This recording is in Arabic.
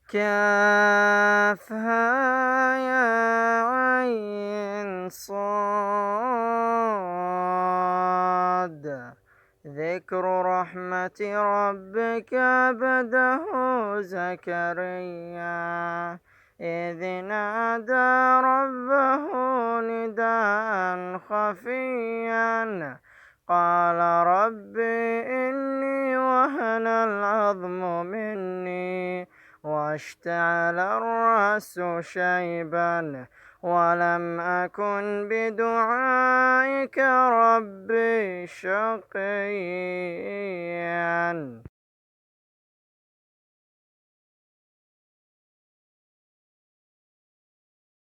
كافها يا عين صاد. ذكر رحمة ربك عبده زكريا إذ نادى ربه نداء خفيا قال رب إني وهن العظم مني واشتعل الرأس شيبا ولم أكن بدعائك ربي شقيا.